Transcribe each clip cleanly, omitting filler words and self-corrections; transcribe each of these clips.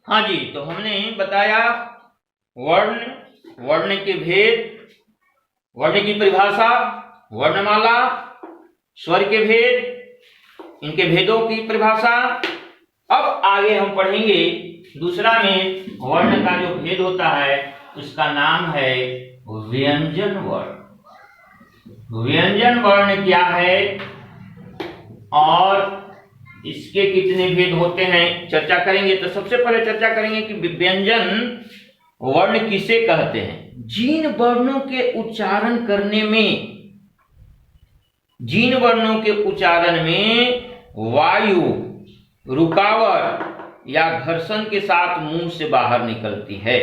हाँ जी, तो हमने बताया वर्ण, वर्ण के भेद, वर्ण की परिभाषा, वर्णमाला, स्वर के भेद, इनके भेदों की परिभाषा। अब आगे हम पढ़ेंगे दूसरा में वर्ण का जो भेद होता है उसका नाम है व्यंजन वर्ण। व्यंजन वर्ण क्या है और इसके कितने भेद होते हैं चर्चा करेंगे। तो सबसे पहले चर्चा करेंगे कि व्यंजन वर्ण किसे कहते हैं। जिन वर्णों के उच्चारण करने में, जिन वर्णों के उच्चारण में वायु रुकावट या घर्षण के साथ मुंह से बाहर निकलती है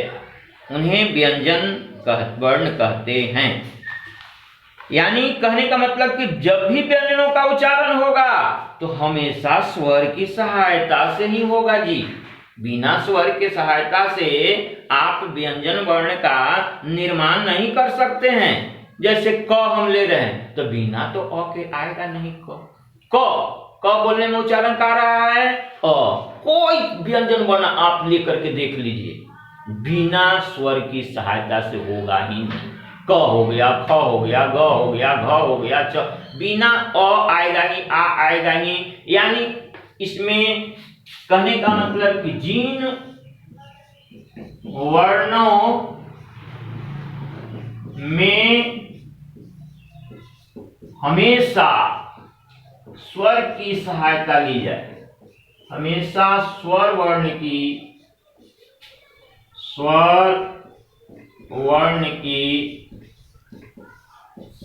उन्हें व्यंजन वर्ण कहते हैं। यानी कहने का मतलब कि जब भी व्यंजनों का उच्चारण होगा तो हमेशा स्वर की सहायता से ही होगा जी। बिना स्वर के सहायता से आप व्यंजन वर्ण का निर्माण नहीं कर सकते हैं। जैसे क हम ले रहे हैं तो बिना तो अ के आएगा नहीं। क बोलने में उच्चारण का रहा है अ। कोई व्यंजन वर्ण आप लेकर के देख लीजिए, बिना स्वर की सहायता से होगा ही नहीं। क हो गया, ख हो गया, ग हो गया, घ हो गया, च, बिना अ आएगा ही, आ आएगा ही। यानी इसमें कहने का मतलब कि जिन वर्णों में हमेशा स्वर की सहायता ली जाए, हमेशा स्वर वर्ण की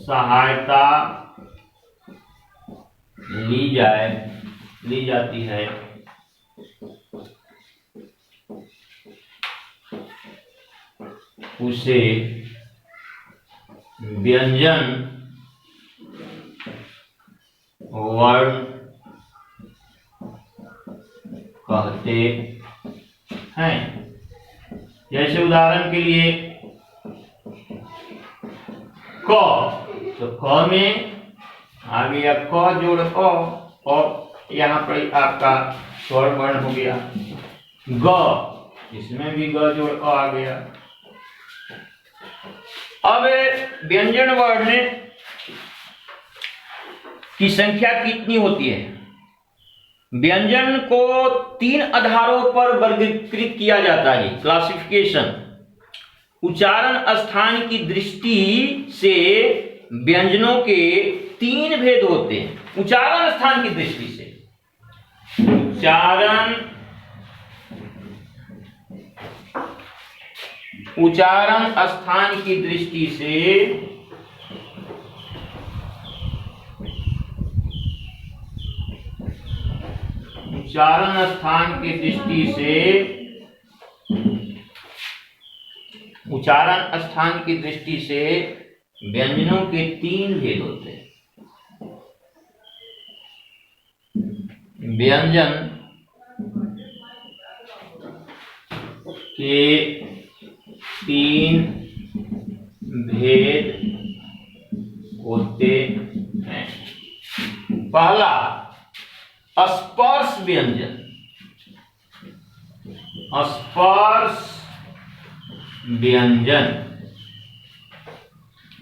सहायता ली जाती है, उसे व्यंजन वर्ण कहते हैं। जैसे उदाहरण के लिए क, तो क में आ गया क जोड़ अ और यहाँ पर आपका स्वर वर्ण हो गया। ग, इसमें भी ग जोड़ अ आ गया। अब व्यंजन वर्ण की संख्या कितनी होती है। व्यंजन को 3 आधारों पर वर्गीकृत किया जाता है, क्लासिफिकेशन। उच्चारण स्थान की दृष्टि से व्यंजनों के 3 भेद होते हैं। उच्चारण स्थान की दृष्टि से, उच्चारण स्थान की दृष्टि से उच्चारण स्थान की दृष्टि से, उच्चारण स्थान की दृष्टि से व्यंजनों के 3 भेद होते हैं। व्यंजन के 3 भेद होते हैं। पहला स्पर्श व्यंजन। स्पर्श व्यंजन,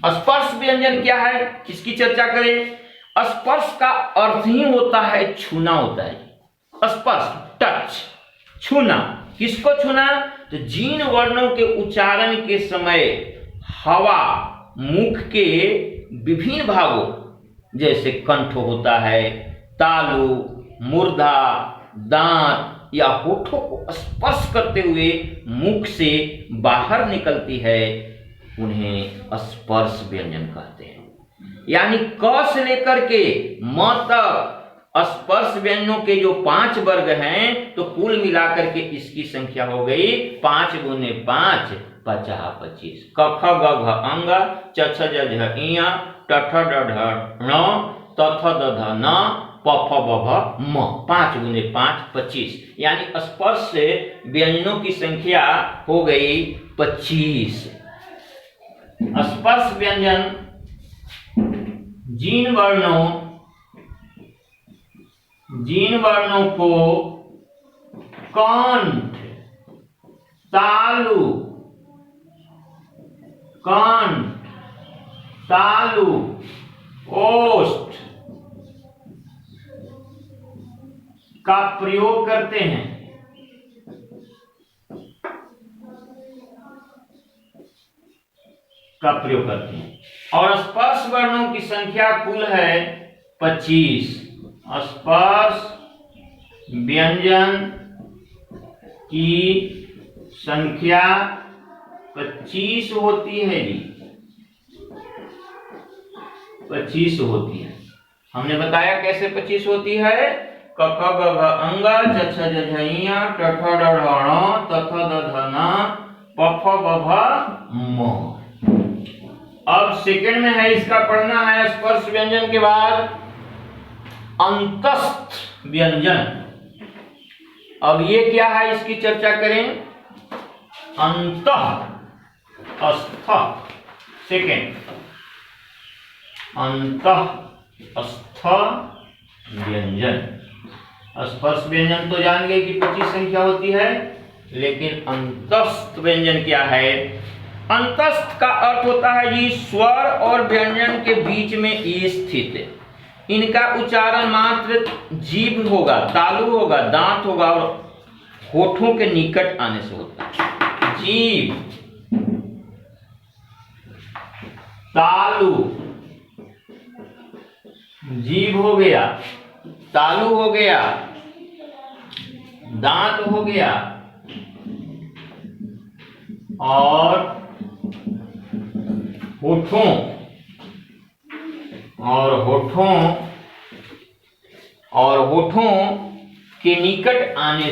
स्पर्श व्यंजन क्या है इसकी चर्चा करें। स्पर्श का अर्थ ही होता है छूना होता है। स्पर्श, टच, छूना। किसको छूना? तो जिन वर्णों के उच्चारण के समय हवा मुख के विभिन्न भागों जैसे कंठ होता है, तालु, मूर्धा, दांत या होठों को स्पर्श करते हुए मुख से बाहर निकलती है, उन्हें स्पर्श व्यंजन कहते हैं। यानी क से लेकर के म तक स्पर्श व्यंजनों के जो 5 वर्ग हैं, तो कुल मिलाकर के इसकी संख्या हो गई 5 गुने 5 50 25। क ख ग घ अंग, च छ ज झ इय, ट ठ ड ढ ण, त थ द ध न, प फ ब भ म। 5 गुने 5 25। यानी स्पर्श से व्यंजनों की संख्या हो गई 25। स्पर्श व्यंजन जिन वर्णों को कंठ तालु, कंठ, तालु, ओष्ठ का प्रयोग करते हैं। और स्पर्श वर्णों की संख्या कुल है 25। स्पर्श व्यंजन की संख्या 25 होती है जी, 25 होती है। हमने बताया कैसे 25 होती है। क ख ग घ अंग, च छ ज झ ञ, ट ठ ड ढ ण, त थ द ध न, प फ ब भ म। अब सेकंड में है, इसका पढ़ना है स्पर्श व्यंजन के बाद अंतस्थ व्यंजन। अब ये क्या है, इसकी चर्चा करें। अंतः स्थ, सेकंड अंतः स्थ व्यंजन। स्पर्श व्यंजन तो जान गए कि 25 संख्या होती है, लेकिन अंतस्थ व्यंजन क्या है। अंतस्थ का अर्थ होता है जी स्वर और व्यंजन के बीच में ये स्थित। इनका उच्चारण मात्र जीभ होगा, तालु होगा, दांत होगा और होठों के निकट आने से होता है। जीभ, तालु, जीभ हो गया, तालु हो गया, दांत हो गया और होठों के निकट आने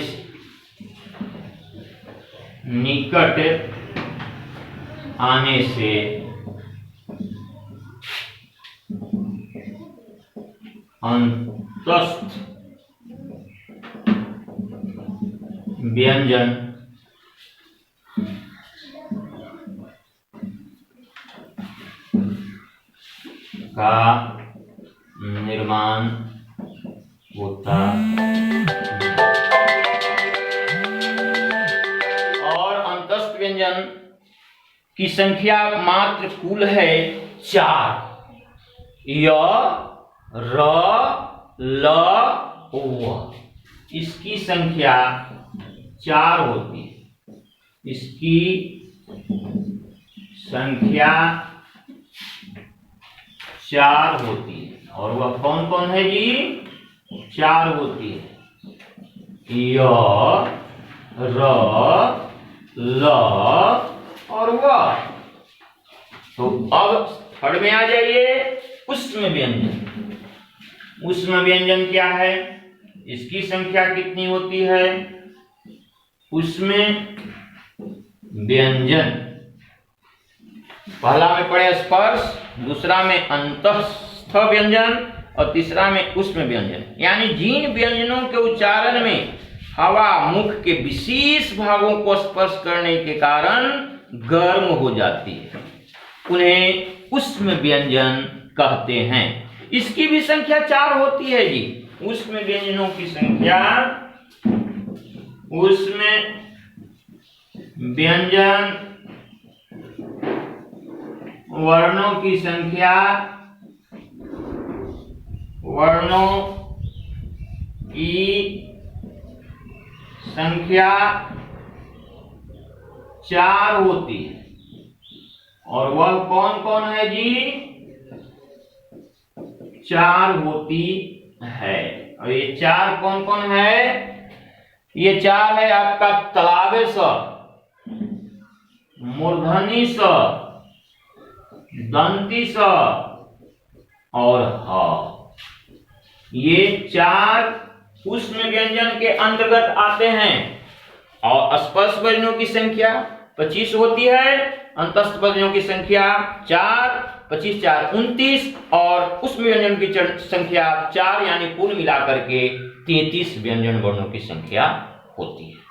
से, अंतस्थ व्यंजन का निर्माण होता और अंतस्थ व्यंजन की संख्या मात्र कुल है 4। य, र, ल, व। इसकी संख्या 4 होती है। इसकी संख्या 4 होती है। और वह कौन कौन है जी? 4 होती है। य, र, ल और व। तो अब थर्ड में आ जाइए, ऊष्म व्यंजन। ऊष्म व्यंजन क्या है, इसकी संख्या कितनी होती है? ऊष्म व्यंजन पहला में पढ़े स्पर्श, दूसरा में अंतस्थ व्यंजन और तीसरा में ऊष्म व्यंजन। यानी जिन व्यंजनों के उच्चारण में हवा मुख के विशेष भागों को स्पर्श करने के कारण गर्म हो जाती है, उन्हें ऊष्म व्यंजन कहते हैं। इसकी भी संख्या 4 होती है जी। ऊष्म व्यंजनों की संख्या, ऊष्म व्यंजन वर्णों की संख्या, वर्णों की संख्या 4 होती है। और वह कौन कौन है जी? 4 होती है। और ये 4 कौन कौन है? ये 4 है आपका तलावे स, मूर्धनी स, दंती स और ह। ये 4 ऊष्म व्यंजन के अंतर्गत आते हैं। और स्पर्श व्यंजनों की संख्या 25 होती है, अंतस्थ व्यंजनों की संख्या 4, 25 4 29 और ऊष्म व्यंजन की संख्या 4, यानी कुल मिलाकर के 33 व्यंजन वर्णों की संख्या होती है।